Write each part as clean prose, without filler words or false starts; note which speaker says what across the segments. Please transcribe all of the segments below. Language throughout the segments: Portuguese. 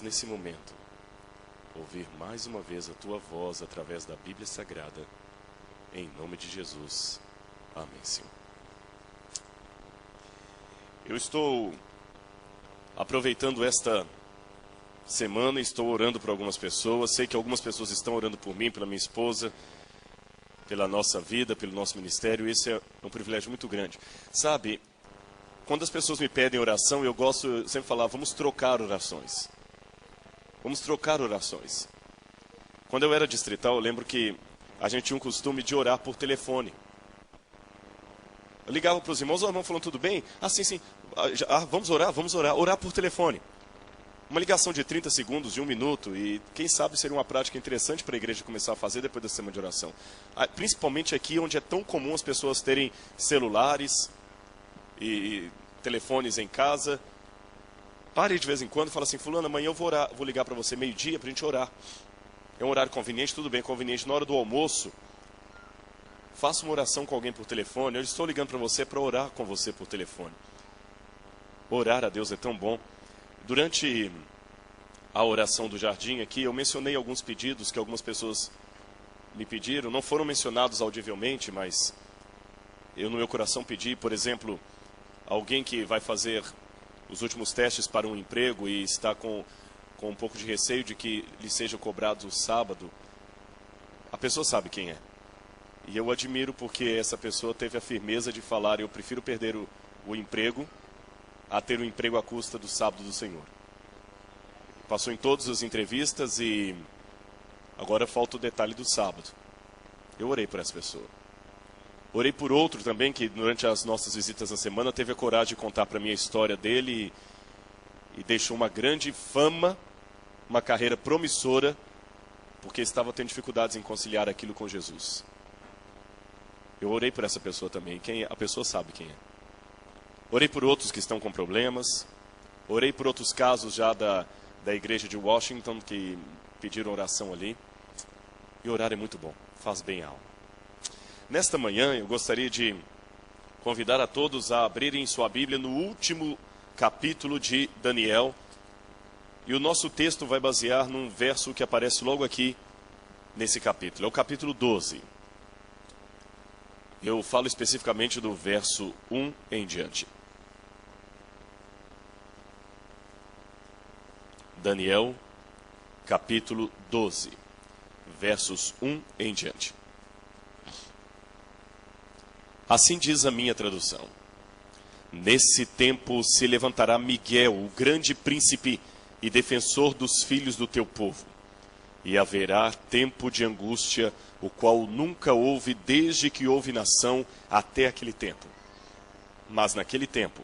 Speaker 1: Nesse momento, ouvir mais uma vez a tua voz através da Bíblia Sagrada, em nome de Jesus. Amém, Senhor. Eu estou aproveitando esta semana e estou orando por algumas pessoas. Sei que algumas pessoas estão orando por mim, pela minha esposa, pela nossa vida, pelo nosso ministério. Esse é um privilégio muito grande. Sabe, quando as pessoas me pedem oração, eu gosto sempre de falar, vamos trocar orações. Vamos trocar orações. Quando eu era distrital, eu lembro que a gente tinha um costume de orar por telefone. Eu ligava para os irmãos, irmão falando, tudo bem? Ah, sim. Vamos orar. Orar por telefone. Uma ligação de 30 segundos, de 1 minuto, e quem sabe seria uma prática interessante para a igreja começar a fazer depois da semana de oração. Principalmente aqui, onde é tão comum as pessoas terem celulares e telefones em casa. Pare de vez em quando e fala assim, fulano, amanhã eu vou ligar para você meio-dia para a gente orar. É um horário conveniente, tudo bem, conveniente. Na hora do almoço, faça uma oração com alguém por telefone. Eu estou ligando para você para orar com você por telefone. Orar a Deus é tão bom. Durante a oração do jardim aqui, eu mencionei alguns pedidos que algumas pessoas me pediram. Não foram mencionados audivelmente, mas eu no meu coração pedi, por exemplo, alguém que vai fazer os últimos testes para um emprego e está com um pouco de receio de que lhe seja cobrado o sábado. A pessoa sabe quem é. E eu admiro porque essa pessoa teve a firmeza de falar, eu prefiro perder o emprego a ter um emprego à custa do sábado do Senhor. Passou em todas as entrevistas e agora falta o detalhe do sábado. Eu orei por essa pessoa. Orei por outro também, que durante as nossas visitas na semana teve a coragem de contar para mim a história dele e deixou uma grande fama, uma carreira promissora, porque estava tendo dificuldades em conciliar aquilo com Jesus. Eu orei por essa pessoa também, a pessoa sabe quem é. Orei por outros que estão com problemas, orei por outros casos já da igreja de Washington, que pediram oração ali. E orar é muito bom, faz bem a alma. Nesta manhã, eu gostaria de convidar a todos a abrirem sua Bíblia no último capítulo de Daniel. E o nosso texto vai basear num verso que aparece logo aqui nesse capítulo. É o capítulo 12. Eu falo especificamente do verso 1 em diante. Daniel, capítulo 12, versos 1 em diante. Assim diz a minha tradução. Nesse tempo se levantará Miguel, o grande príncipe e defensor dos filhos do teu povo. E haverá tempo de angústia, o qual nunca houve desde que houve nação até aquele tempo. Mas naquele tempo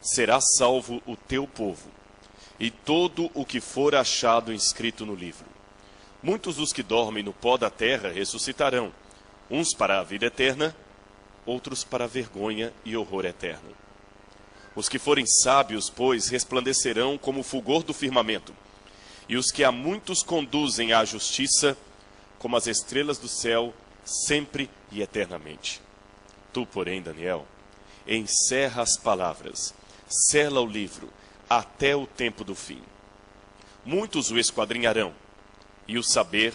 Speaker 1: será salvo o teu povo, e todo o que for achado inscrito no livro. Muitos dos que dormem no pó da terra ressuscitarão, uns para a vida eterna, outros para a vergonha e horror eterno. Os que forem sábios, pois, resplandecerão como o fulgor do firmamento, e os que a muitos conduzem à justiça, como as estrelas do céu, sempre e eternamente. Tu, porém, Daniel, encerra as palavras, sela o livro, até o tempo do fim. Muitos o esquadrinharão, e o saber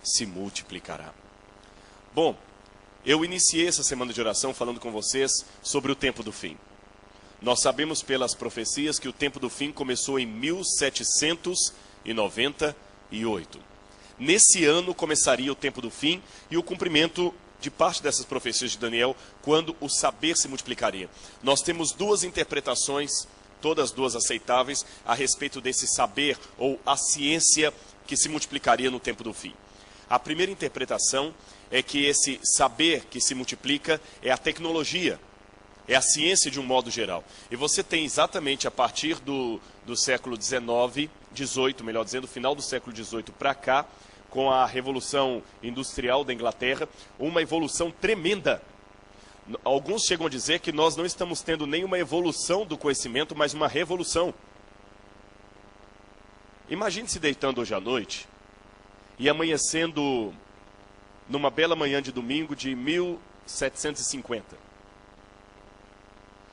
Speaker 1: se multiplicará. Bom, eu iniciei essa semana de oração falando com vocês sobre o tempo do fim. Nós sabemos pelas profecias que o tempo do fim começou em 1798. Nesse ano começaria o tempo do fim e o cumprimento de parte dessas profecias de Daniel, quando o saber se multiplicaria. Nós temos duas interpretações, todas duas aceitáveis, a respeito desse saber ou a ciência que se multiplicaria no tempo do fim. A primeira interpretação é que esse saber que se multiplica é a tecnologia. É a ciência de um modo geral. E você tem exatamente a partir do século XIX, melhor dizendo, final do século XVIII para cá, com a Revolução Industrial da Inglaterra, uma evolução tremenda. Alguns chegam a dizer que nós não estamos tendo nenhuma evolução do conhecimento, mas uma revolução. Imagine se deitando hoje à noite e amanhecendo numa bela manhã de domingo de 1750.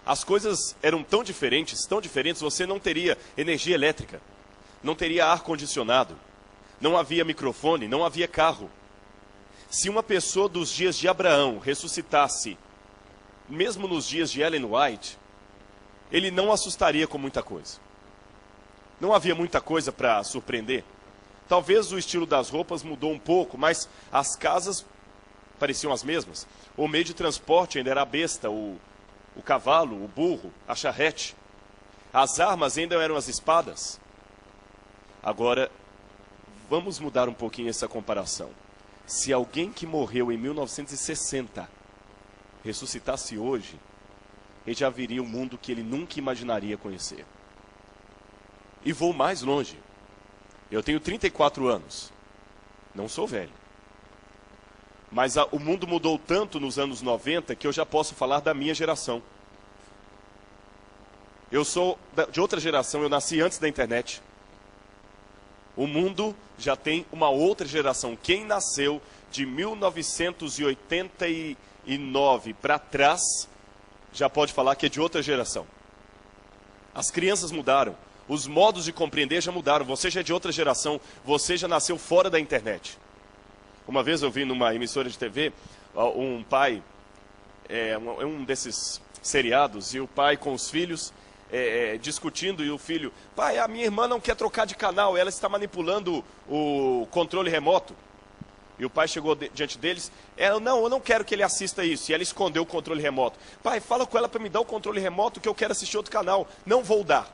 Speaker 1: As coisas eram tão diferentes, você não teria energia elétrica, não teria ar-condicionado, não havia microfone, não havia carro. Se uma pessoa dos dias de Abraão ressuscitasse, mesmo nos dias de Ellen White, ele não assustaria com muita coisa. Não havia muita coisa para surpreender. Talvez o estilo das roupas mudou um pouco, mas as casas pareciam as mesmas. O meio de transporte ainda era a besta, o cavalo, o burro, a charrete. As armas ainda eram as espadas. Agora, vamos mudar um pouquinho essa comparação. Se alguém que morreu em 1960 ressuscitasse hoje, ele já viria um mundo que ele nunca imaginaria conhecer. E vou mais longe. Eu tenho 34 anos. Não sou velho. Mas o mundo mudou tanto nos anos 90 que eu já posso falar da minha geração. Eu sou de outra geração, eu nasci antes da internet. O mundo já tem uma outra geração. Quem nasceu de 1989 para trás, já pode falar que é de outra geração. As crianças mudaram. Os modos de compreender já mudaram. Você já é de outra geração. Você já nasceu fora da internet. Uma vez eu vi numa emissora de TV, um pai, um desses seriados, e o pai com os filhos discutindo, e o filho, pai, a minha irmã não quer trocar de canal, ela está manipulando o controle remoto. E o pai chegou diante deles, eu não quero que ele assista isso. E ela escondeu o controle remoto. Pai, fala com ela para me dar o controle remoto que eu quero assistir outro canal. Não vou dar.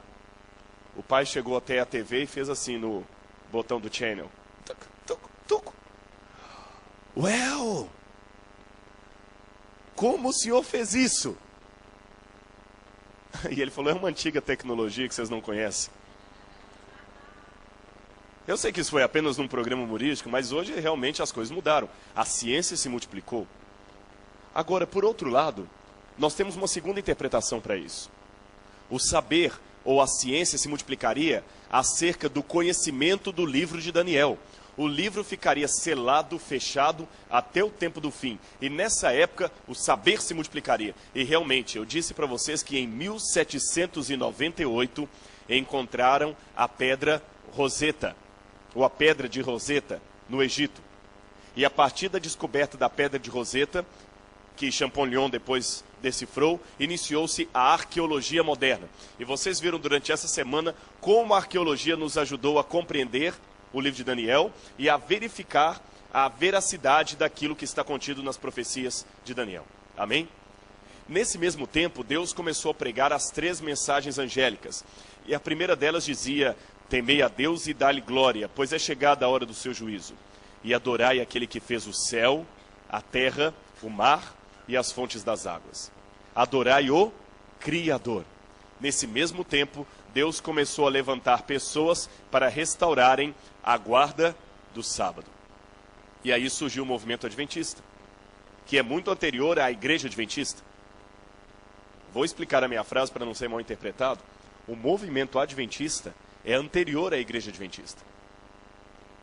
Speaker 1: O pai chegou até a TV e fez assim no botão do channel. Tuc, tuc, tuc. Well, como o senhor fez isso? E ele falou, é uma antiga tecnologia que vocês não conhecem. Eu sei que isso foi apenas num programa humorístico, mas hoje realmente as coisas mudaram. A ciência se multiplicou. Agora, por outro lado, nós temos uma segunda interpretação para isso. O saber ou a ciência se multiplicaria acerca do conhecimento do livro de Daniel. O livro ficaria selado, fechado, até o tempo do fim. E nessa época, o saber se multiplicaria. E realmente, eu disse para vocês que em 1798, encontraram a pedra Roseta, ou a pedra de Roseta, no Egito. E a partir da descoberta da pedra de Roseta, que Champollion depois decifrou, iniciou-se a arqueologia moderna. E vocês viram durante essa semana como a arqueologia nos ajudou a compreender o livro de Daniel e a verificar a veracidade daquilo que está contido nas profecias de Daniel. Amém? Nesse mesmo tempo, Deus começou a pregar as 3 mensagens angélicas. E a primeira delas dizia, temei a Deus e dá-lhe glória, pois é chegada a hora do seu juízo. E adorai aquele que fez o céu, a terra, o mar e as fontes das águas. Adorai o Criador. Nesse mesmo tempo, Deus começou a levantar pessoas para restaurarem a guarda do sábado. E aí surgiu o movimento adventista, que é muito anterior à igreja adventista. Vou explicar a minha frase para não ser mal interpretado. O movimento adventista é anterior à igreja adventista.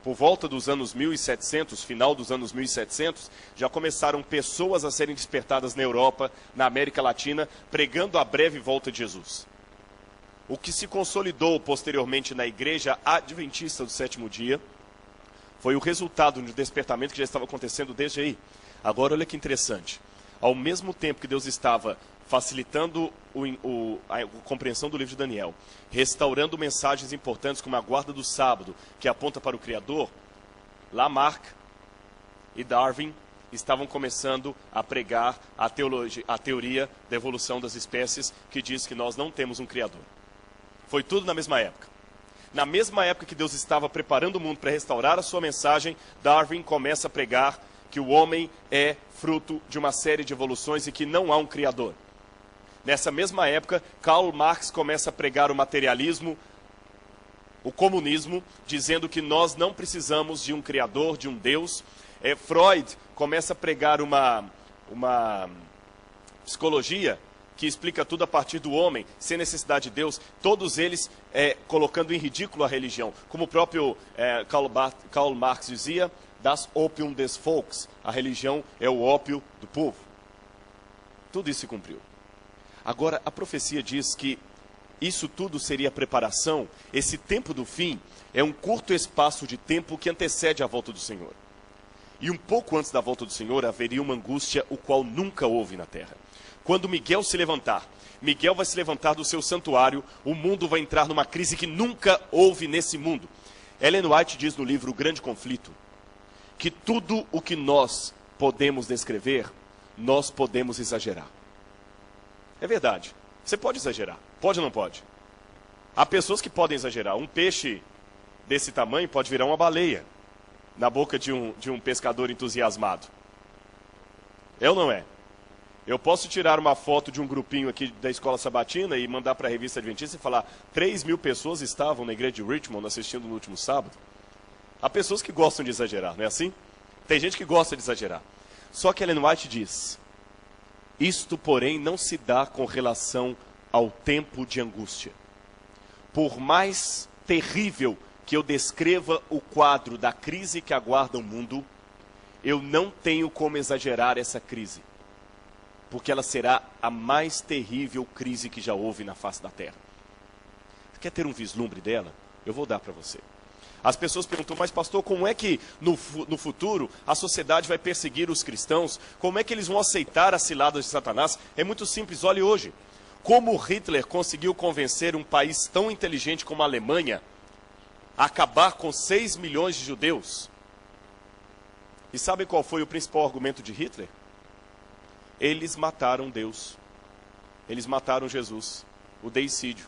Speaker 1: Por volta dos anos 1700, final dos anos 1700, já começaram pessoas a serem despertadas na Europa, na América Latina, pregando a breve volta de Jesus. O que se consolidou posteriormente na igreja adventista do sétimo dia foi o resultado de um despertamento que já estava acontecendo desde aí. Agora, olha que interessante. Ao mesmo tempo que Deus estava facilitando a compreensão do livro de Daniel, restaurando mensagens importantes como a guarda do sábado, que aponta para o Criador, Lamarck e Darwin estavam começando a pregar a teoria da evolução das espécies, que diz que nós não temos um Criador. Foi tudo na mesma época. Na mesma época que Deus estava preparando o mundo para restaurar a sua mensagem, Darwin começa a pregar que o homem é fruto de uma série de evoluções e que não há um Criador. Nessa mesma época, Karl Marx começa a pregar o materialismo, o comunismo, dizendo que nós não precisamos de um criador, de um Deus. Freud começa a pregar uma psicologia que explica tudo a partir do homem, sem necessidade de Deus, todos eles colocando em ridículo a religião. Como o próprio Karl Marx dizia, das Opium des Volks, a religião é o ópio do povo. Tudo isso se cumpriu. Agora, a profecia diz que isso tudo seria preparação. Esse tempo do fim é um curto espaço de tempo que antecede a volta do Senhor. E um pouco antes da volta do Senhor haveria uma angústia o qual nunca houve na terra. Quando Miguel se levantar, Miguel vai se levantar do seu santuário, o mundo vai entrar numa crise que nunca houve nesse mundo. Ellen White diz no livro O Grande Conflito, que tudo o que nós podemos descrever, nós podemos exagerar. É verdade, você pode exagerar, pode ou não pode? Há pessoas que podem exagerar. Um peixe desse tamanho pode virar uma baleia na boca de um pescador entusiasmado. É ou não é? Eu posso tirar uma foto de um grupinho aqui da Escola Sabatina e mandar para a Revista Adventista e falar 3.000 pessoas estavam na igreja de Richmond assistindo no último sábado. Há pessoas que gostam de exagerar, não é assim? Tem gente que gosta de exagerar. Só que Ellen White diz, isto, porém, não se dá com relação ao tempo de angústia. Por mais terrível que eu descreva o quadro da crise que aguarda o mundo, eu não tenho como exagerar essa crise. Porque ela será a mais terrível crise que já houve na face da terra. Quer ter um vislumbre dela? Eu vou dar para você. As pessoas perguntam, mas pastor, como é que no futuro a sociedade vai perseguir os cristãos? Como é que eles vão aceitar as ciladas de Satanás? É muito simples, olhe hoje. Como Hitler conseguiu convencer um país tão inteligente como a Alemanha a acabar com 6 milhões de judeus? E sabe qual foi o principal argumento de Hitler? Eles mataram Deus. Eles mataram Jesus. O deicídio.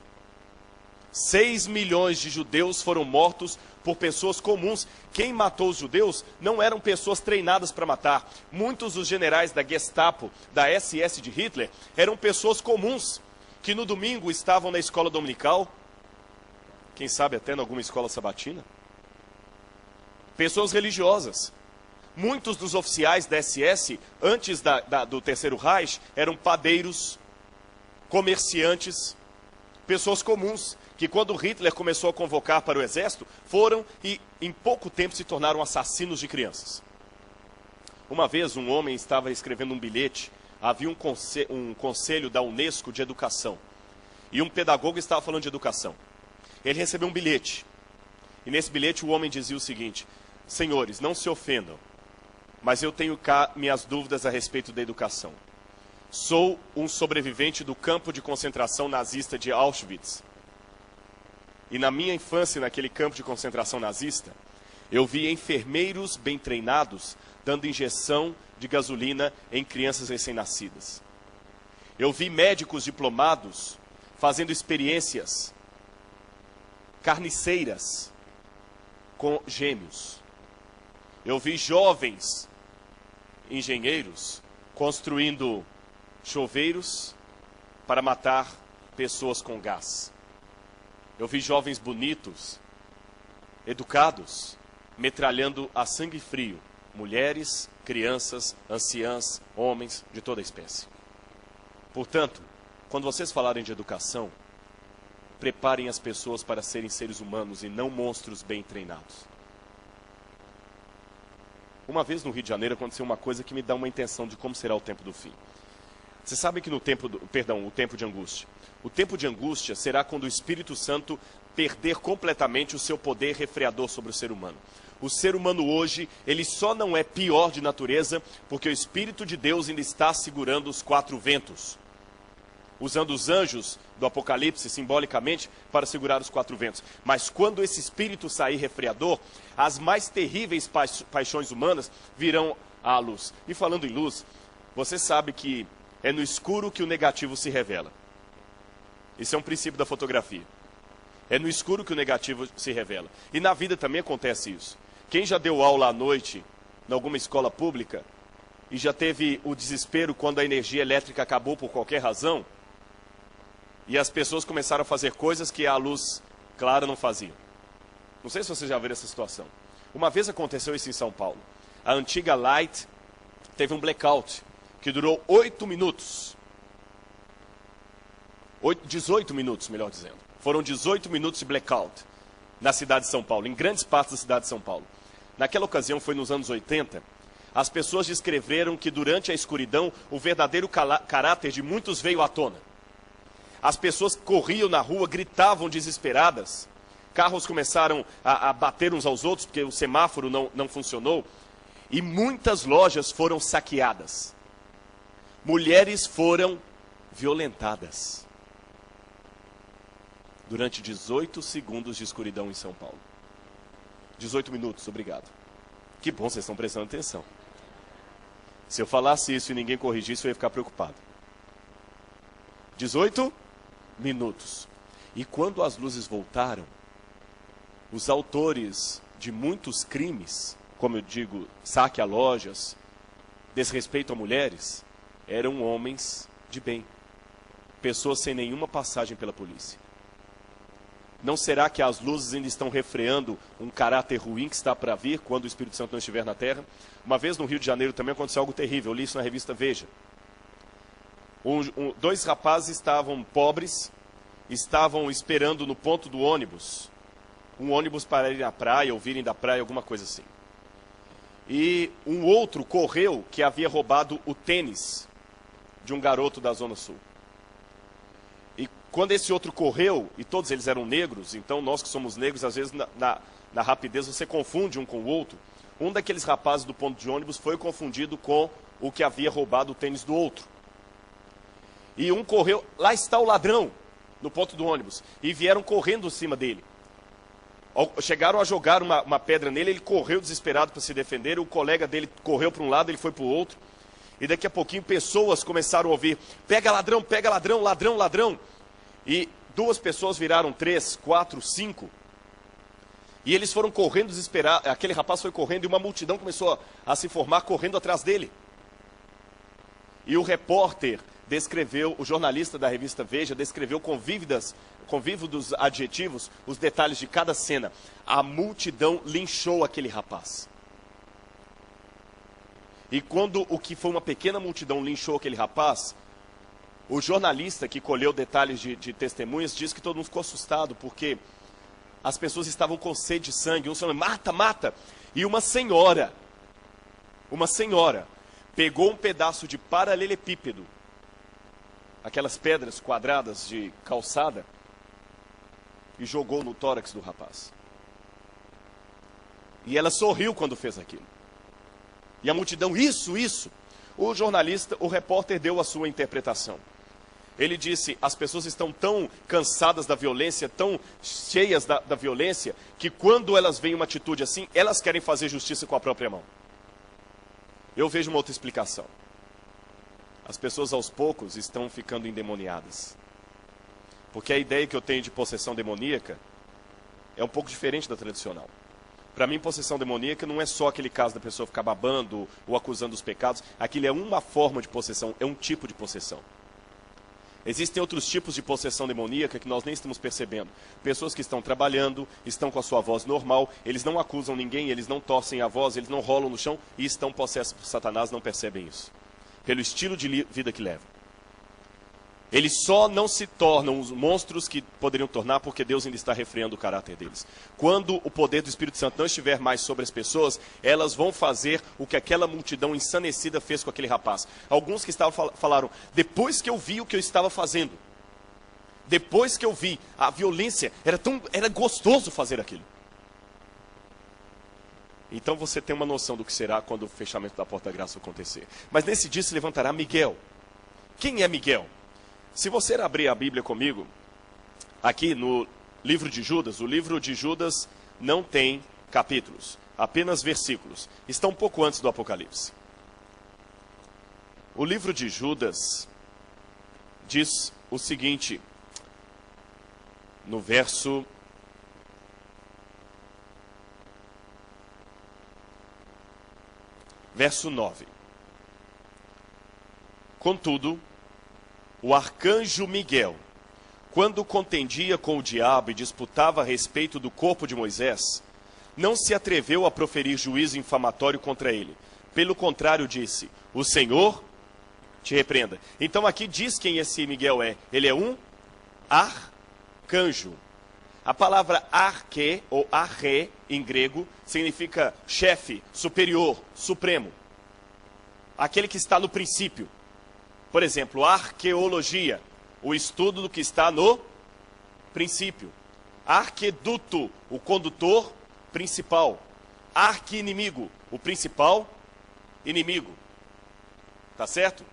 Speaker 1: 6 milhões de judeus foram mortos por pessoas comuns. Quem matou os judeus não eram pessoas treinadas para matar. Muitos dos generais da Gestapo, da SS de Hitler, eram pessoas comuns, que no domingo estavam na escola dominical, quem sabe até em alguma escola sabatina. Pessoas religiosas. Muitos dos oficiais da SS, antes do Terceiro Reich, eram padeiros, comerciantes, pessoas comuns, que quando Hitler começou a convocar para o exército, foram e em pouco tempo se tornaram assassinos de crianças. Uma vez um homem estava escrevendo um bilhete, havia um conselho da Unesco de educação, e um pedagogo estava falando de educação. Ele recebeu um bilhete, e nesse bilhete o homem dizia o seguinte, senhores, não se ofendam, mas eu tenho cá minhas dúvidas a respeito da educação. Sou um sobrevivente do campo de concentração nazista de Auschwitz. E na minha infância, naquele campo de concentração nazista, eu vi enfermeiros bem treinados dando injeção de gasolina em crianças recém-nascidas. Eu vi médicos diplomados fazendo experiências carniceiras com gêmeos. Eu vi jovens engenheiros construindo chuveiros para matar pessoas com gás. Eu vi jovens bonitos, educados, metralhando a sangue frio mulheres, crianças, anciãs, homens de toda a espécie. Portanto, quando vocês falarem de educação, preparem as pessoas para serem seres humanos e não monstros bem treinados. Uma vez no Rio de Janeiro aconteceu uma coisa que me dá uma intenção de como será o tempo do fim. Você sabe que o tempo de angústia. O tempo de angústia será quando o Espírito Santo perder completamente o seu poder refreador sobre o ser humano. O ser humano hoje, ele só não é pior de natureza porque o Espírito de Deus ainda está segurando os 4 ventos. Usando os anjos do Apocalipse simbolicamente para segurar os 4 ventos. Mas quando esse Espírito sair refreador, as mais terríveis paixões humanas virão à luz. E falando em luz, você sabe que é no escuro que o negativo se revela. Isso é um princípio da fotografia. É no escuro que o negativo se revela. E na vida também acontece isso. Quem já deu aula à noite em alguma escola pública e já teve o desespero quando a energia elétrica acabou por qualquer razão, E as pessoas começaram a fazer coisas que a luz clara não fazia. Não sei se vocês já viram essa situação. Uma vez aconteceu isso em São Paulo. A antiga Light teve um blackout que durou 8 minutos. 18 minutos, melhor dizendo. Foram 18 minutos de blackout na cidade de São Paulo, em grandes partes da cidade de São Paulo. Naquela ocasião, foi nos anos 80, as pessoas descreveram que durante a escuridão, o verdadeiro caráter de muitos veio à tona. As pessoas corriam na rua, gritavam desesperadas. Carros começaram a bater uns aos outros, porque o semáforo não funcionou. E muitas lojas foram saqueadas. Mulheres foram violentadas. Durante 18 segundos de escuridão em São Paulo. 18 minutos, obrigado. Que bom, vocês estão prestando atenção. Se eu falasse isso e ninguém corrigisse, eu ia ficar preocupado. 18 minutos. E quando as luzes voltaram, os autores de muitos crimes, como eu digo, saque a lojas, desrespeito a mulheres, eram homens de bem. Pessoas sem nenhuma passagem pela polícia. Não será que as luzes ainda estão refreando um caráter ruim que está para vir quando o Espírito Santo não estiver na terra? Uma vez no Rio de Janeiro também aconteceu algo terrível. Eu li isso na revista Veja. Dois rapazes estavam pobres, estavam esperando no ponto do ônibus. Um ônibus para ir na praia, ou virem da praia, alguma coisa assim. E um outro correu que havia roubado o tênis de um garoto da Zona Sul. Quando esse outro correu, e todos eles eram negros, então nós que somos negros, às vezes na rapidez você confunde um com o outro. Um daqueles rapazes do ponto de ônibus foi confundido com o que havia roubado o tênis do outro. E um correu, lá está o ladrão, no ponto do ônibus, e vieram correndo em cima dele. Chegaram a jogar uma pedra nele, ele correu desesperado para se defender, o colega dele correu para um lado, ele foi para o outro. E daqui a pouquinho pessoas começaram a ouvir, pega ladrão, ladrão, ladrão. E 2 pessoas viraram 3, 4, 5. E eles foram correndo desesperados. Aquele rapaz foi correndo e uma multidão começou a se formar correndo atrás dele. E o repórter descreveu, o jornalista da revista Veja, descreveu com vívidos adjetivos os detalhes de cada cena. A multidão linchou aquele rapaz. E quando o que foi uma pequena multidão linchou aquele rapaz, o jornalista que colheu detalhes de testemunhas disse que todo mundo ficou assustado, porque as pessoas estavam com sede de sangue. Um falou, mata, mata. E uma senhora, pegou um pedaço de paralelepípedo, aquelas pedras quadradas de calçada, e jogou no tórax do rapaz. E ela sorriu quando fez aquilo. E a multidão, isso. O jornalista, o repórter deu a sua interpretação. Ele disse, as pessoas estão tão cansadas da violência, tão cheias da violência, que quando elas veem uma atitude assim, elas querem fazer justiça com a própria mão. Eu vejo uma outra explicação. As pessoas aos poucos estão ficando endemoniadas. Porque a ideia que eu tenho de possessão demoníaca é um pouco diferente da tradicional. Para mim, possessão demoníaca não é só aquele caso da pessoa ficar babando ou acusando os pecados. Aquilo é uma forma de possessão, é um tipo de possessão. Existem outros tipos de possessão demoníaca que nós nem estamos percebendo. Pessoas que estão trabalhando, estão com a sua voz normal, eles não acusam ninguém, eles não torcem a voz, eles não rolam no chão e estão possessos por Satanás, não percebem isso. Pelo estilo de vida que levam. Eles só não se tornam os monstros que poderiam tornar porque Deus ainda está refreando o caráter deles. Quando o poder do Espírito Santo não estiver mais sobre as pessoas, elas vão fazer o que aquela multidão ensanecida fez com aquele rapaz. Alguns que estavam falaram, depois que eu vi o que eu estava fazendo, depois que eu vi a violência, era gostoso fazer aquilo. Então você tem uma noção do que será quando o fechamento da porta da graça acontecer. Mas nesse dia se levantará Miguel. Quem é Miguel? Se você abrir a Bíblia comigo, aqui no livro de Judas, o livro de Judas não tem capítulos, apenas versículos. Está um pouco antes do Apocalipse. O livro de Judas diz o seguinte, no verso 9. Contudo, o arcanjo Miguel, quando contendia com o diabo e disputava a respeito do corpo de Moisés, não se atreveu a proferir juízo infamatório contra ele. Pelo contrário, disse: o Senhor te repreenda. Então aqui diz quem esse Miguel é. Ele é um arcanjo. A palavra arque, ou arre, em grego, significa chefe, superior, supremo. Aquele que está no princípio. Por exemplo, arqueologia, o estudo do que está no princípio. Arqueduto, o condutor principal. Arqui-inimigo, o principal inimigo. Tá certo?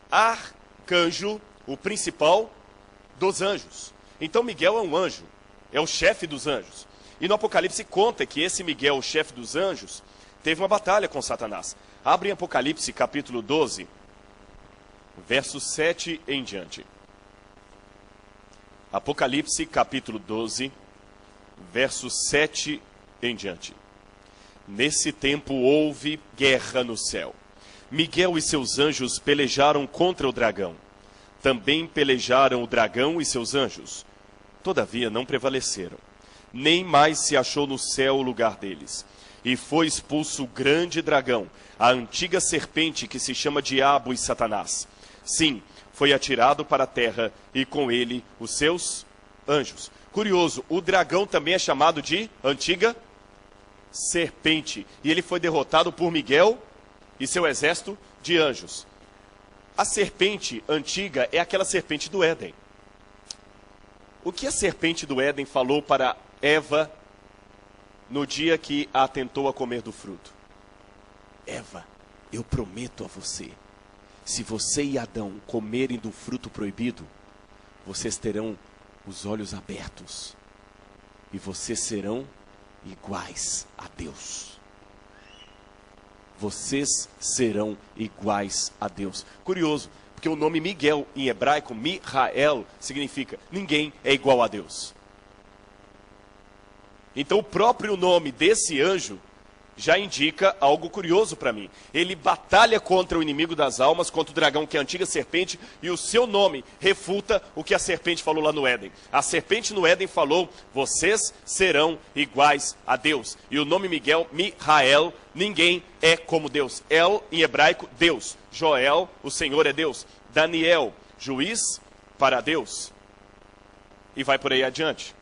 Speaker 1: Arcanjo, o principal dos anjos. Então Miguel é um anjo, é o chefe dos anjos. E no Apocalipse conta que esse Miguel, o chefe dos anjos, teve uma batalha com Satanás. Abre em Apocalipse capítulo 12, versos 7 em diante. Apocalipse capítulo 12, versos 7 em diante. Nesse tempo houve guerra no céu. Miguel e seus anjos pelejaram contra o dragão. Também pelejaram o dragão e seus anjos. Todavia não prevaleceram. Nem mais se achou no céu o lugar deles. E foi expulso o grande dragão, a antiga serpente que se chama Diabo e Satanás. Sim, foi atirado para a terra e com ele os seus anjos. Curioso, o dragão também é chamado de antiga serpente. E ele foi derrotado por Miguel e seu exército de anjos. A serpente antiga é aquela serpente do Éden. O que a serpente do Éden falou para Eva no dia que a tentou a comer do fruto? Eva, eu prometo a você, se você e Adão comerem do fruto proibido, vocês terão os olhos abertos e vocês serão iguais a Deus. Vocês serão iguais a Deus. Curioso, porque o nome Miguel em hebraico, Mihael, significa ninguém é igual a Deus. Então o próprio nome desse anjo já indica algo curioso para mim. Ele batalha contra o inimigo das almas, contra o dragão que é a antiga serpente, e o seu nome refuta o que a serpente falou lá no Éden. A serpente no Éden falou: vocês serão iguais a Deus. E o nome Miguel, Mihael, ninguém é como Deus. El, em hebraico, Deus. Joel, o Senhor é Deus. Daniel, juiz para Deus. E vai por aí adiante.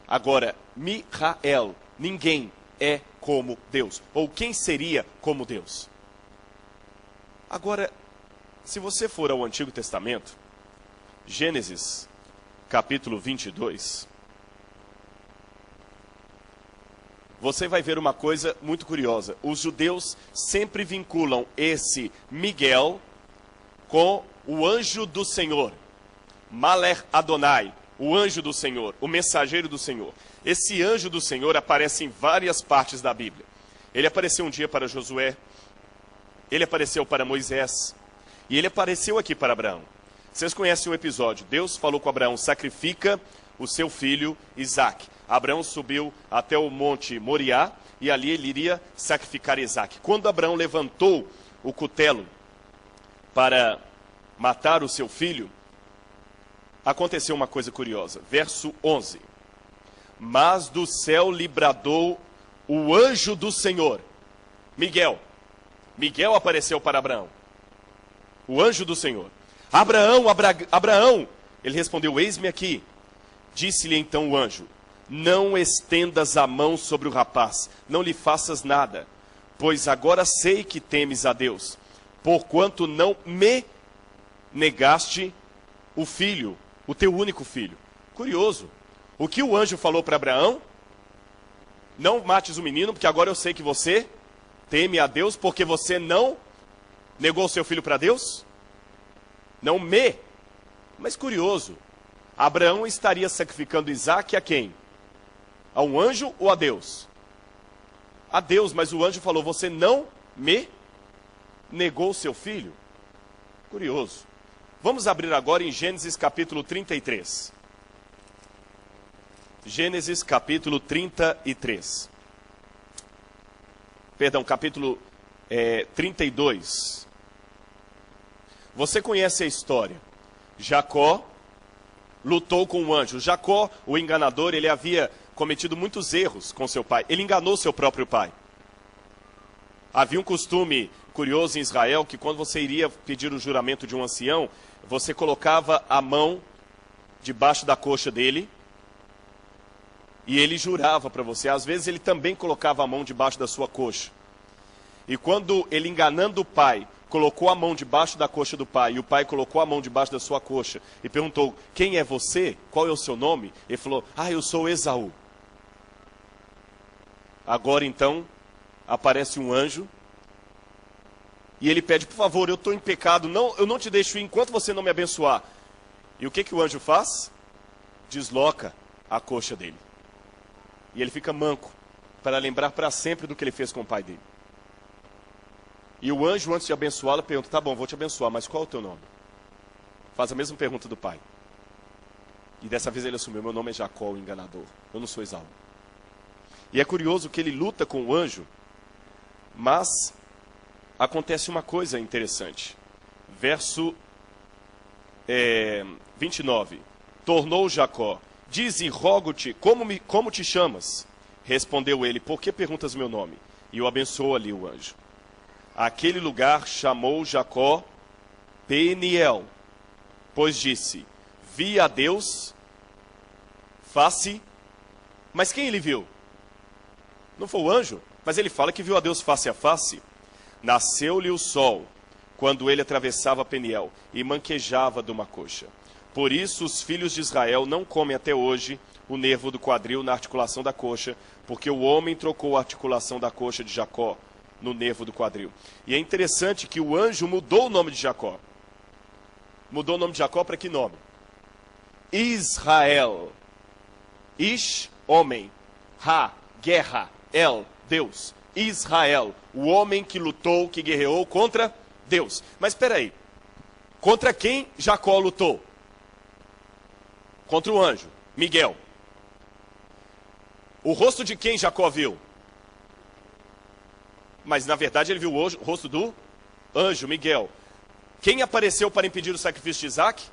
Speaker 1: Agora, Mihael, ninguém é como Deus. Ou quem seria como Deus? Agora, se você for ao Antigo Testamento, Gênesis, capítulo 22, você vai ver uma coisa muito curiosa. Os judeus sempre vinculam esse Miguel com o anjo do Senhor. Maler Adonai, o anjo do Senhor, o mensageiro do Senhor. Esse anjo do Senhor aparece em várias partes da Bíblia. Ele apareceu um dia para Josué, ele apareceu para Moisés, e ele apareceu aqui para Abraão. Vocês conhecem o episódio. Deus falou com Abraão: sacrifica o seu filho Isaque. Abraão subiu até o monte Moriá, e ali ele iria sacrificar Isaque. Quando Abraão levantou o cutelo para matar o seu filho, aconteceu uma coisa curiosa. Verso 11. Mas do céu lhe bradou o anjo do Senhor. Miguel. Miguel apareceu para Abraão. O anjo do Senhor. Abraão, Abraão. Ele respondeu: eis-me aqui. Disse-lhe então o anjo: não estendas a mão sobre o rapaz, não lhe faças nada, pois agora sei que temes a Deus, porquanto não me negaste o filho, o teu único filho. Curioso. O que o anjo falou para Abraão? Não mates o menino, porque agora eu sei que você teme a Deus, porque você não negou o seu filho para Deus? Não me. Mas curioso, Abraão estaria sacrificando Isaque a quem? A um anjo ou a Deus? A Deus, mas o anjo falou: você não me negou o seu filho? Curioso. Vamos abrir agora em Gênesis capítulo 33. Gênesis capítulo 33. Perdão, capítulo 32. Você conhece a história. Jacó lutou com o anjo. Jacó, o enganador, ele havia cometido muitos erros com seu pai. Ele enganou seu próprio pai. Havia um costume curioso em Israel que quando você iria pedir o juramento de um ancião, você colocava a mão debaixo da coxa dele e ele jurava para você. Às vezes ele também colocava a mão debaixo da sua coxa. E quando ele, enganando o pai, colocou a mão debaixo da coxa do pai, e o pai colocou a mão debaixo da sua coxa, e perguntou, quem é você? Qual é o seu nome? Ele falou, eu sou Esaú. Agora então, aparece um anjo, e ele pede, por favor, eu estou em pecado, eu não te deixo ir enquanto você não me abençoar. E o que o anjo faz? Desloca a coxa dele. E ele fica manco, para lembrar para sempre do que ele fez com o pai dele. E o anjo, antes de abençoá-lo, pergunta, tá bom, vou te abençoar, mas qual é o teu nome? Faz a mesma pergunta do pai. E dessa vez ele assumiu, meu nome é Jacó, o enganador, eu não sou Esaú. E é curioso que ele luta com o anjo, mas acontece uma coisa interessante. Verso 29. Tornou Jacó, dize, rogo-te, como te chamas? Respondeu ele, por que perguntas meu nome? E o abençoou ali o anjo. Aquele lugar chamou Jacó Peniel, pois disse, vi a Deus face, mas quem ele viu? Não foi o anjo, mas ele fala que viu a Deus face a face. Nasceu-lhe o sol, quando ele atravessava Peniel, e manquejava de uma coxa. Por isso os filhos de Israel não comem até hoje o nervo do quadril na articulação da coxa, porque o homem trocou a articulação da coxa de Jacó no nervo do quadril. E é interessante que o anjo mudou o nome de Jacó. Mudou o nome de Jacó para que nome? Israel. Ish, homem. Ha, guerra. El, Deus. Israel, o homem que lutou, que guerreou contra Deus. Mas espera aí. Contra quem Jacó lutou? Contra o anjo, Miguel. O rosto de quem Jacó viu? Mas na verdade ele viu o rosto do anjo, Miguel. Quem apareceu para impedir o sacrifício de Isaac?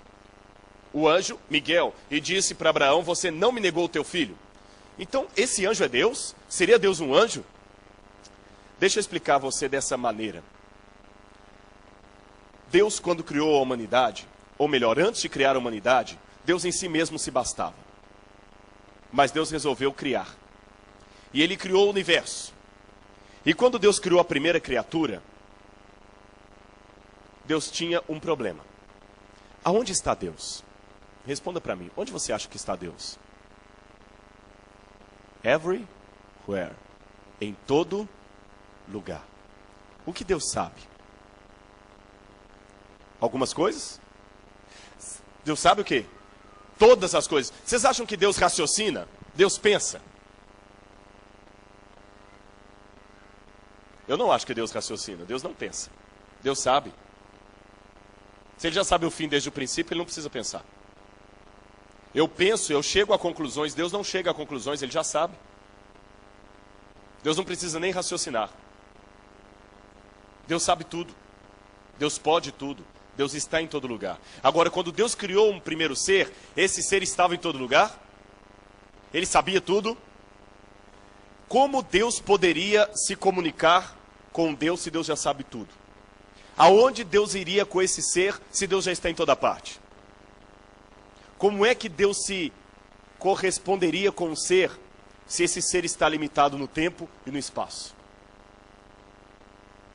Speaker 1: O anjo, Miguel. E disse para Abraão, você não me negou o teu filho. Então esse anjo é Deus? Seria Deus um anjo? Deixa eu explicar a você dessa maneira. Deus, quando criou a humanidade, ou melhor, antes de criar a humanidade, Deus em si mesmo se bastava. Mas Deus resolveu criar. E ele criou o universo. E quando Deus criou a primeira criatura, Deus tinha um problema. Aonde está Deus? Responda para mim, onde você acha que está Deus? Everywhere. Em todo lugar. O que Deus sabe? Algumas coisas? Deus sabe o quê? Todas as coisas. Vocês acham que Deus raciocina? Deus pensa? Eu não acho que Deus raciocina. Deus não pensa. Deus sabe. Se ele já sabe o fim desde o princípio, ele não precisa pensar. Eu penso, eu chego a conclusões. Deus não chega a conclusões, ele já sabe. Deus não precisa nem raciocinar. Deus sabe tudo. Deus pode tudo. Deus está em todo lugar. Agora, quando Deus criou um primeiro ser, esse ser estava em todo lugar? Ele sabia tudo? Como Deus poderia se comunicar com Deus se Deus já sabe tudo? Aonde Deus iria com esse ser se Deus já está em toda parte? Como é que Deus se corresponderia com o ser se esse ser está limitado no tempo e no espaço?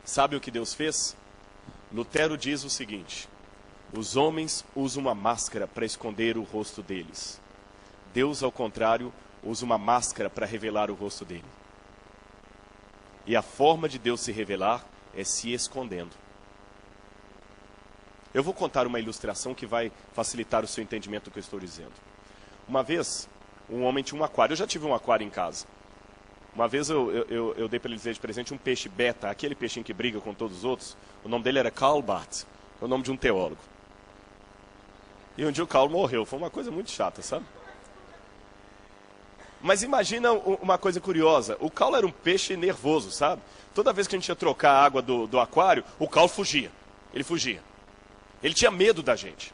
Speaker 1: Sabe o que Deus fez? Lutero diz o seguinte: os homens usam uma máscara para esconder o rosto deles. Deus, ao contrário, usa uma máscara para revelar o rosto dele. E a forma de Deus se revelar é se escondendo. Eu vou contar uma ilustração que vai facilitar o seu entendimento do que eu estou dizendo. Uma vez, um homem tinha um aquário. Eu já tive um aquário em casa. Uma vez eu dei para ele de presente um peixe beta, aquele peixinho que briga com todos os outros. O nome dele era Karl Barth, é o nome de um teólogo. E um dia o Karl morreu, foi uma coisa muito chata, sabe? Mas imagina uma coisa curiosa, o Karl era um peixe nervoso, sabe? Toda vez que a gente ia trocar a água do aquário, o Karl fugia, ele fugia. Ele tinha medo da gente.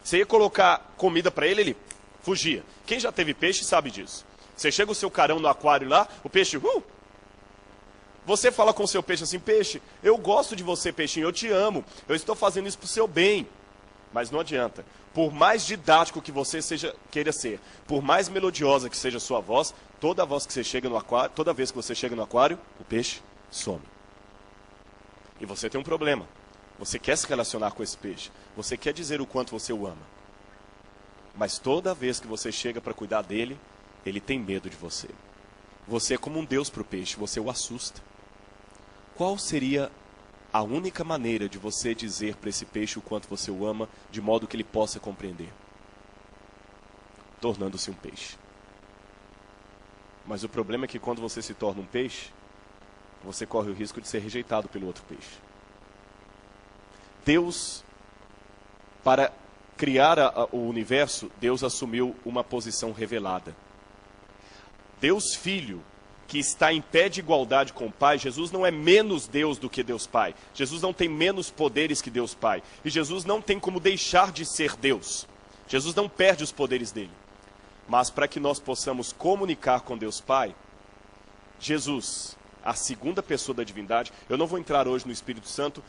Speaker 1: Você ia colocar comida para ele, ele fugia. Quem já teve peixe sabe disso. Você chega o seu carão no aquário lá, o peixe... Você fala com o seu peixe assim, peixe, eu gosto de você, peixinho, eu te amo. Eu estou fazendo isso para o seu bem. Mas não adianta. Por mais didático que você queira ser, por mais melodiosa que seja a sua voz, toda vez que você chega no aquário, o peixe some. E você tem um problema. Você quer se relacionar com esse peixe. Você quer dizer o quanto você o ama. Mas toda vez que você chega para cuidar dele, ele tem medo de você. Você é como um Deus para o peixe, você o assusta. Qual seria a única maneira de você dizer para esse peixe o quanto você o ama, de modo que ele possa compreender? Tornando-se um peixe. Mas o problema é que quando você se torna um peixe, você corre o risco de ser rejeitado pelo outro peixe. Deus, para criar o universo, Deus assumiu uma posição revelada. Deus Filho, que está em pé de igualdade com o Pai, Jesus não é menos Deus do que Deus Pai. Jesus não tem menos poderes que Deus Pai. E Jesus não tem como deixar de ser Deus. Jesus não perde os poderes dele. Mas para que nós possamos comunicar com Deus Pai, Jesus, a segunda pessoa da divindade, eu não vou entrar hoje no Espírito Santo,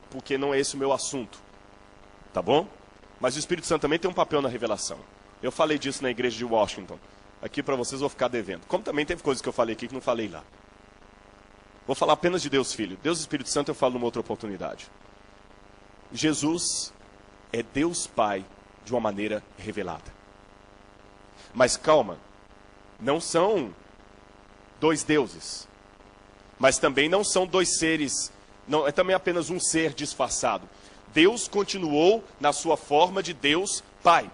Speaker 1: porque não é esse o meu assunto. Tá bom? Mas o Espírito Santo também tem um papel na revelação. Eu falei disso na igreja de Washington. Aqui para vocês eu vou ficar devendo. Como também teve coisas que eu falei aqui que não falei lá. Vou falar apenas de Deus Filho. Deus Espírito Santo eu falo numa outra oportunidade. Jesus é Deus Pai de uma maneira revelada. Mas calma, não são dois deuses. Mas também não são dois seres, não, é também apenas um ser disfarçado. Deus continuou na sua forma de Deus Pai.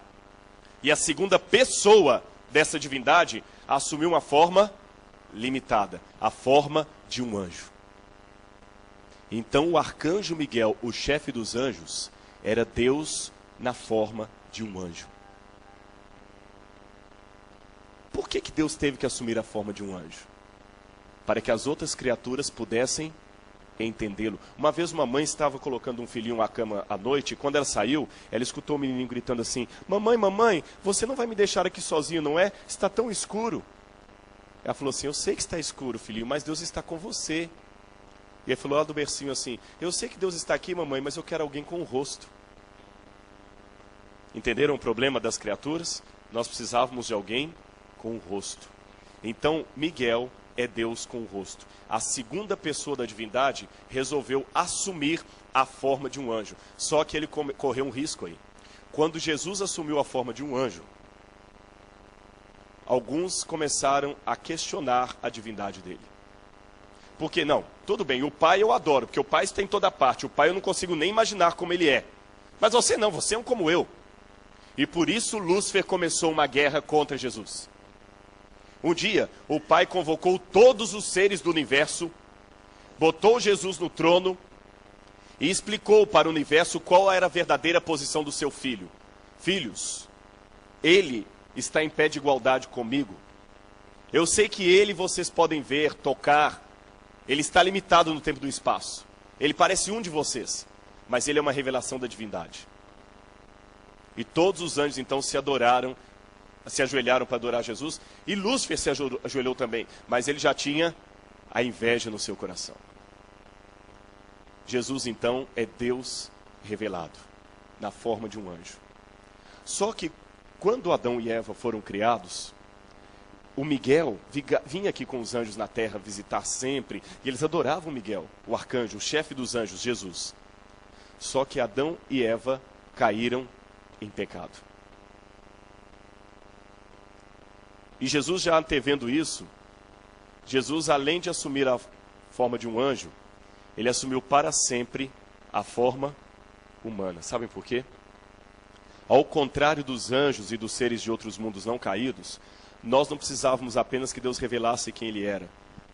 Speaker 1: E a segunda pessoa dessa divindade assumiu uma forma limitada, a forma de um anjo. Então o arcanjo Miguel, o chefe dos anjos, era Deus na forma de um anjo. Por que Deus teve que assumir a forma de um anjo? Para que as outras criaturas pudessem entendê-lo. Uma vez uma mãe estava colocando um filhinho na cama à noite, e quando ela saiu, ela escutou o menininho gritando assim, mamãe, mamãe, você não vai me deixar aqui sozinho, não é? Está tão escuro. Ela falou assim, eu sei que está escuro, filhinho, mas Deus está com você. E ele falou lá do bercinho assim, eu sei que Deus está aqui, mamãe, mas eu quero alguém com o rosto. Entenderam o problema das criaturas? Nós precisávamos de alguém com o rosto. Então, Miguel é Deus com o rosto. A segunda pessoa da divindade resolveu assumir a forma de um anjo. Só que ele correu um risco aí. Quando Jesus assumiu a forma de um anjo, alguns começaram a questionar a divindade dele. Porque não, tudo bem, o Pai eu adoro, porque o Pai está em toda parte. O Pai eu não consigo nem imaginar como ele é. Mas você não, você é um como eu. E por isso Lúcifer começou uma guerra contra Jesus. Um dia, o Pai convocou todos os seres do universo, botou Jesus no trono e explicou para o universo qual era a verdadeira posição do seu filho. Filhos, ele está em pé de igualdade comigo. Eu sei que ele vocês podem ver, tocar. Ele está limitado no tempo e do espaço. Ele parece um de vocês, mas ele é uma revelação da divindade. E todos os anjos então se ajoelharam para adorar Jesus, e Lúcifer se ajoelhou também, mas ele já tinha a inveja no seu coração. Jesus então é Deus revelado, na forma de um anjo. Só que quando Adão e Eva foram criados, o Miguel vinha aqui com os anjos na terra visitar sempre, e eles adoravam Miguel, o arcanjo, o chefe dos anjos, Jesus. Só que Adão e Eva caíram em pecado. E Jesus já antevendo isso, Jesus, além de assumir a forma de um anjo, ele assumiu para sempre a forma humana. Sabem por quê? Ao contrário dos anjos e dos seres de outros mundos não caídos, nós não precisávamos apenas que Deus revelasse quem ele era.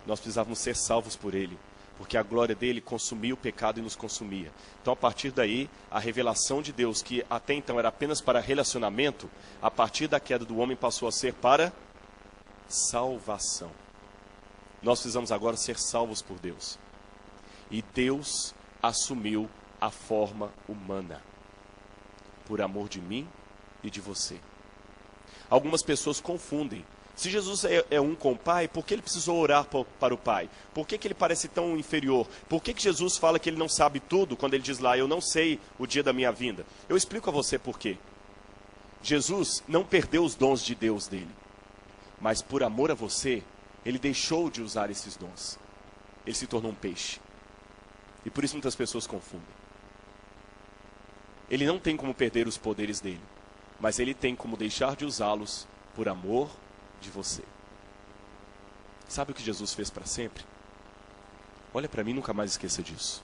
Speaker 1: Nós precisávamos ser salvos por ele, porque a glória dele consumia o pecado e nos consumia. Então, a partir daí, a revelação de Deus, que até então era apenas para relacionamento, a partir da queda do homem passou a ser para salvação. Nós precisamos agora ser salvos por Deus. E Deus assumiu a forma humana, por amor de mim e de você. Algumas pessoas confundem. Se Jesus é um com o Pai, por que ele precisou orar para o Pai? Por que ele parece tão inferior? Por que Jesus fala que ele não sabe tudo, quando ele diz lá, eu não sei o dia da minha vinda? Eu explico a você por quê. Jesus não perdeu os dons de Deus dele, mas por amor a você, ele deixou de usar esses dons. Ele se tornou um peixe. E por isso muitas pessoas confundem. Ele não tem como perder os poderes dele, mas ele tem como deixar de usá-los por amor de você. Sabe o que Jesus fez para sempre? Olha para mim, nunca mais esqueça disso.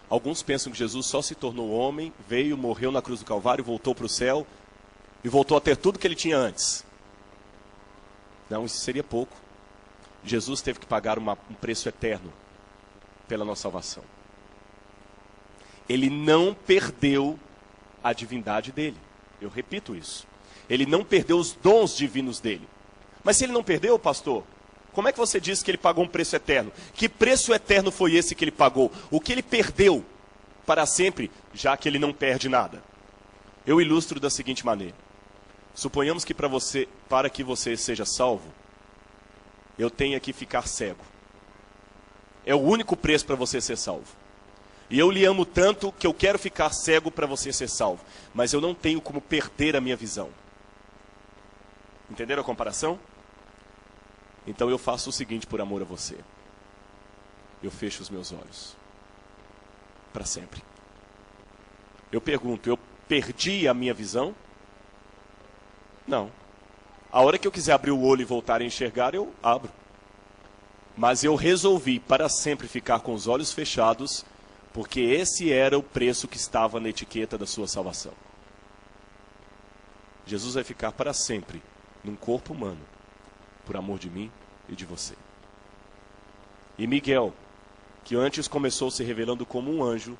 Speaker 1: Alguns pensam que Jesus só se tornou homem, veio, morreu na cruz do Calvário, voltou para o céu e voltou a ter tudo que ele tinha antes. Não, isso seria pouco. Jesus teve que pagar um preço eterno pela nossa salvação. Ele não perdeu a divindade dele. Eu repito isso. Ele não perdeu os dons divinos dele. Mas se ele não perdeu, pastor, como é que você diz que ele pagou um preço eterno? Que preço eterno foi esse que ele pagou? O que ele perdeu para sempre, já que ele não perde nada? Eu ilustro da seguinte maneira. Suponhamos que para que você seja salvo, eu tenha que ficar cego. É o único preço para você ser salvo. E eu lhe amo tanto que eu quero ficar cego para você ser salvo. Mas eu não tenho como perder a minha visão. Entenderam a comparação? Então eu faço o seguinte por amor a você. Eu fecho os meus olhos. Para sempre. Eu pergunto, eu perdi a minha visão? Não. A hora que eu quiser abrir o olho e voltar a enxergar, eu abro. Mas eu resolvi para sempre ficar com os olhos fechados, porque esse era o preço que estava na etiqueta da sua salvação. Jesus vai ficar para sempre num corpo humano, por amor de mim e de você. E Miguel, que antes começou se revelando como um anjo,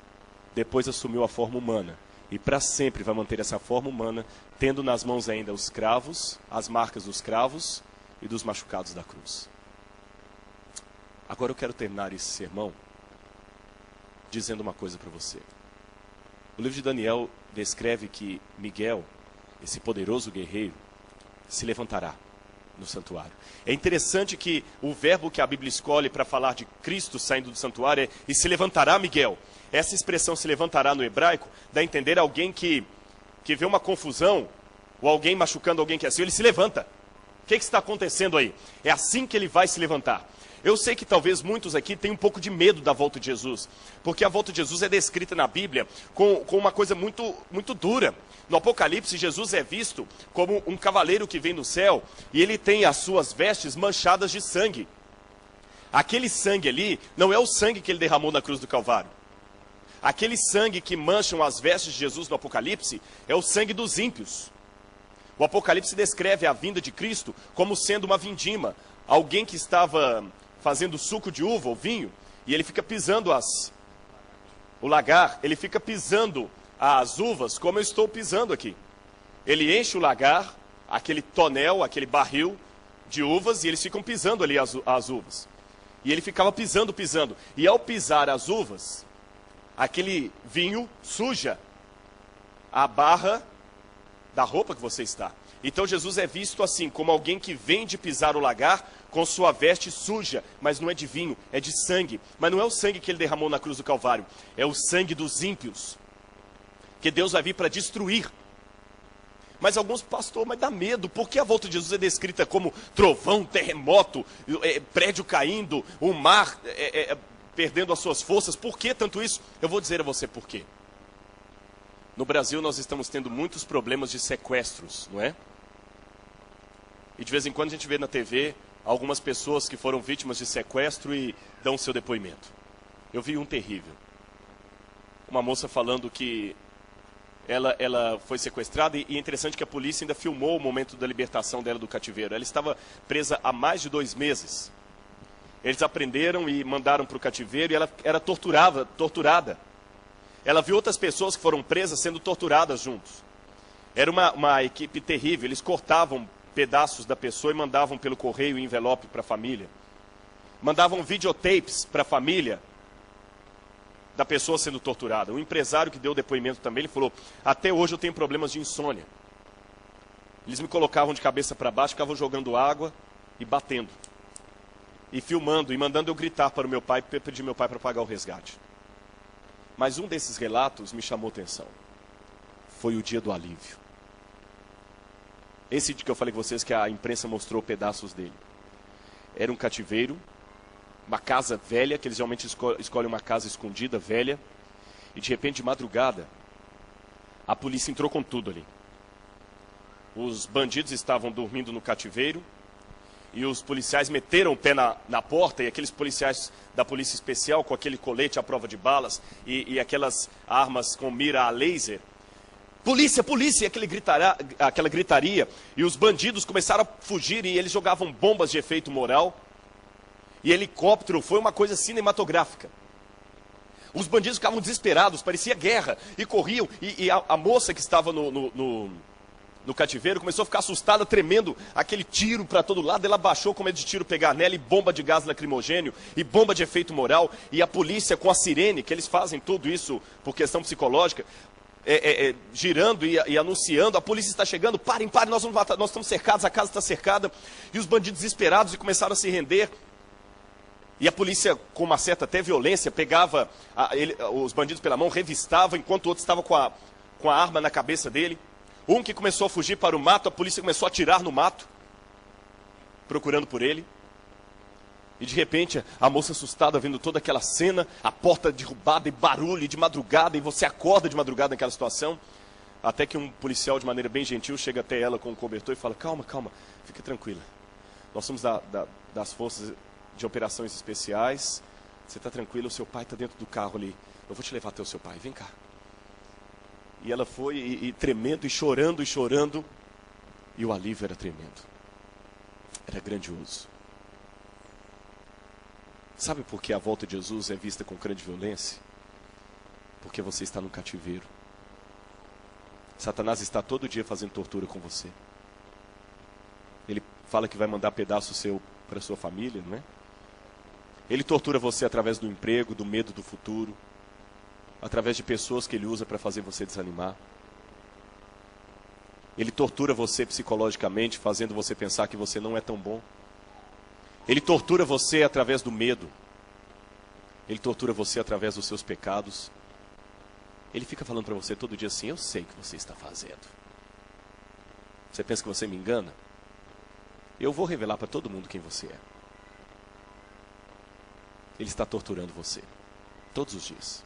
Speaker 1: depois assumiu a forma humana. E para sempre vai manter essa forma humana, tendo nas mãos ainda os cravos, as marcas dos cravos e dos machucados da cruz. Agora eu quero terminar esse sermão dizendo uma coisa para você. O livro de Daniel descreve que Miguel, esse poderoso guerreiro, se levantará no santuário. É interessante que o verbo que a Bíblia escolhe para falar de Cristo saindo do santuário é e se levantará Miguel. Essa expressão se levantará no hebraico dá a entender alguém que vê uma confusão, ou alguém machucando alguém que é assim, ele se levanta. O que está acontecendo aí? É assim que ele vai se levantar. Eu sei que talvez muitos aqui tenham um pouco de medo da volta de Jesus, porque a volta de Jesus é descrita na Bíblia com uma coisa muito, muito dura. No Apocalipse, Jesus é visto como um cavaleiro que vem do céu e ele tem as suas vestes manchadas de sangue. Aquele sangue ali não é o sangue que ele derramou na cruz do Calvário. Aquele sangue que mancham as vestes de Jesus no Apocalipse é o sangue dos ímpios. O Apocalipse descreve a vinda de Cristo como sendo uma vindima, alguém que estava fazendo suco de uva ou vinho, e ele fica pisando o lagar, ele fica pisando as uvas como eu estou pisando aqui. Ele enche o lagar, aquele tonel, aquele barril de uvas, e eles ficam pisando ali as uvas. E ele ficava pisando. E ao pisar as uvas, aquele vinho suja a barra da roupa que você está. Então Jesus é visto assim, como alguém que vem de pisar o lagar com sua veste suja, mas não é de vinho, é de sangue. Mas não é o sangue que ele derramou na cruz do Calvário, é o sangue dos ímpios, que Deus vai vir para destruir. Mas alguns, pastor, mas dá medo, porque a volta de Jesus é descrita como trovão, terremoto, prédio caindo, o mar perdendo as suas forças? Por que tanto isso? Eu vou dizer a você por quê. No Brasil nós estamos tendo muitos problemas de sequestros, não é? E de vez em quando a gente vê na TV algumas pessoas que foram vítimas de sequestro e dão seu depoimento. Eu vi um terrível. Uma moça falando que ela foi sequestrada e é interessante que a polícia ainda filmou o momento da libertação dela do cativeiro. Ela estava presa há mais de 2 meses. Eles a prenderam e mandaram para o cativeiro e ela era torturada. Ela viu outras pessoas que foram presas sendo torturadas juntos. Era uma equipe terrível. Eles cortavam pedaços da pessoa e mandavam pelo correio e envelope para a família. Mandavam videotapes para a família. da pessoa sendo torturada. O empresário que deu o depoimento também, ele falou, até hoje eu tenho problemas de insônia. Eles me colocavam de cabeça para baixo, ficavam jogando água e batendo. E filmando e mandando eu gritar para o meu pai, pedir meu pai para pagar o resgate. Mas um desses relatos me chamou atenção. Foi o dia do alívio. Esse dia que eu falei com vocês que a imprensa mostrou pedaços dele. Era um cativeiro, uma casa velha, que eles geralmente escolhem uma casa escondida, velha. E de repente, de madrugada, a polícia entrou com tudo ali. Os bandidos estavam dormindo no cativeiro. E os policiais meteram o pé na porta, e aqueles policiais da polícia especial, com aquele colete à prova de balas, e aquelas armas com mira a laser. Polícia, polícia! E aquela gritaria. E os bandidos começaram a fugir, e eles jogavam bombas de efeito moral. E helicóptero, foi uma coisa cinematográfica. Os bandidos ficavam desesperados, parecia guerra, e corriam. E a moça que estava no cativeiro, começou a ficar assustada, tremendo, aquele tiro para todo lado, ela baixou com medo de tiro pegar nela, e bomba de gás lacrimogênio, e bomba de efeito moral, e a polícia com a sirene, que eles fazem tudo isso por questão psicológica, girando e anunciando, a polícia está chegando, parem, nós vamos matar, nós estamos cercados, a casa está cercada, e os bandidos desesperados e começaram a se render, e a polícia, com uma certa até violência, pegava os bandidos pela mão, revistava, enquanto o outro estava com a arma na cabeça dele. Um que começou a fugir para o mato, a polícia começou a atirar no mato, procurando por ele. E de repente, a moça assustada, vendo toda aquela cena, a porta derrubada e barulho, e de madrugada, e você acorda de madrugada naquela situação, até que um policial, de maneira bem gentil, chega até ela com um cobertor e fala, calma, calma, fique tranquila. Nós somos das forças de operações especiais, você está tranquila, o seu pai está dentro do carro ali, eu vou te levar até o seu pai, vem cá. E ela foi, e tremendo, e chorando, e o alívio era tremendo. Era grandioso. Sabe por que a volta de Jesus é vista com grande violência? Porque você está no cativeiro. Satanás está todo dia fazendo tortura com você. Ele fala que vai mandar pedaço seu para sua família, não é? Ele tortura você através do emprego, do medo do futuro, através de pessoas que ele usa para fazer você desanimar. Ele tortura você psicologicamente, fazendo você pensar que você não é tão bom. Ele tortura você através do medo. Ele tortura você através dos seus pecados. Ele fica falando para você todo dia assim, eu sei o que você está fazendo. Você pensa que você me engana? Eu vou revelar para todo mundo quem você é. Ele está torturando você, todos os dias.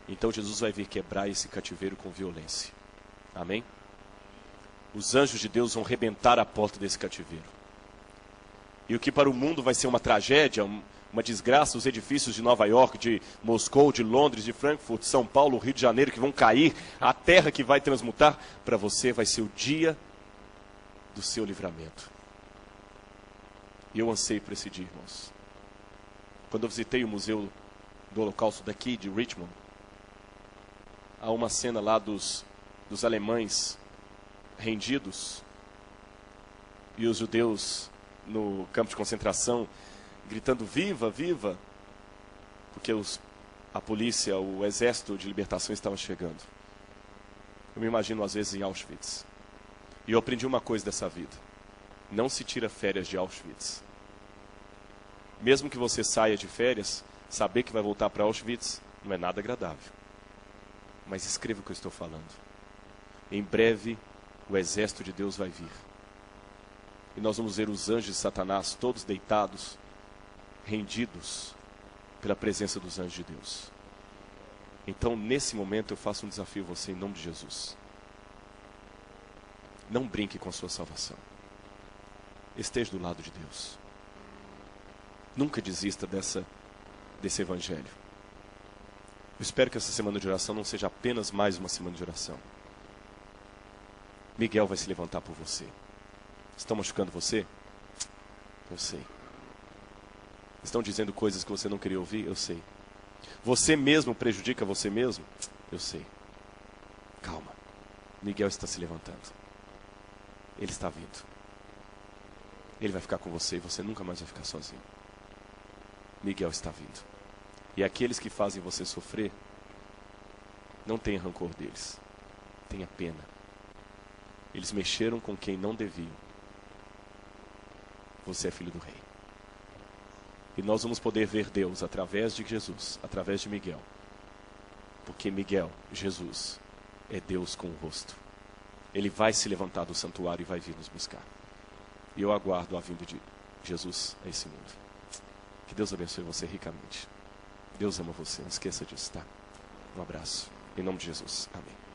Speaker 1: Então Jesus vai vir quebrar esse cativeiro com violência. Amém? Os anjos de Deus vão rebentar a porta desse cativeiro. E o que para o mundo vai ser uma tragédia, uma desgraça, os edifícios de Nova York, de Moscou, de Londres, de Frankfurt, São Paulo, Rio de Janeiro, que vão cair, a terra que vai transmutar, para você vai ser o dia do seu livramento. E eu anseio por esse dia, irmãos. Quando eu visitei o museu do Holocausto daqui, de Richmond, há uma cena lá dos alemães rendidos e os judeus no campo de concentração gritando viva, viva, porque a polícia, o exército de libertação estava chegando. Eu me imagino às vezes em Auschwitz. E eu aprendi uma coisa dessa vida: não se tira férias de Auschwitz. Mesmo que você saia de férias, saber que vai voltar para Auschwitz não é nada agradável. Mas escreva o que eu estou falando. Em breve, o exército de Deus vai vir. E nós vamos ver os anjos de Satanás todos deitados, rendidos pela presença dos anjos de Deus. Então, nesse momento, eu faço um desafio a você em nome de Jesus. Não brinque com a sua salvação. Esteja do lado de Deus. Nunca desista desse evangelho. Eu espero que essa semana de oração não seja apenas mais uma semana de oração. Miguel vai se levantar por você. Estão machucando você? Eu sei. Estão dizendo coisas que você não queria ouvir? Eu sei. Você mesmo prejudica você mesmo? Eu sei. Calma. Miguel está se levantando. Ele está vindo. Ele vai ficar com você e você nunca mais vai ficar sozinho. Miguel está vindo. E aqueles que fazem você sofrer, não tenha rancor deles. Tenha pena. Eles mexeram com quem não deviam. Você é filho do rei. E nós vamos poder ver Deus através de Jesus, através de Miguel. Porque Miguel, Jesus, é Deus com o rosto. Ele vai se levantar do santuário e vai vir nos buscar. E eu aguardo a vinda de Jesus a esse mundo. Que Deus abençoe você ricamente. Deus ama você, não esqueça disso, tá? Um abraço. Em nome de Jesus. Amém.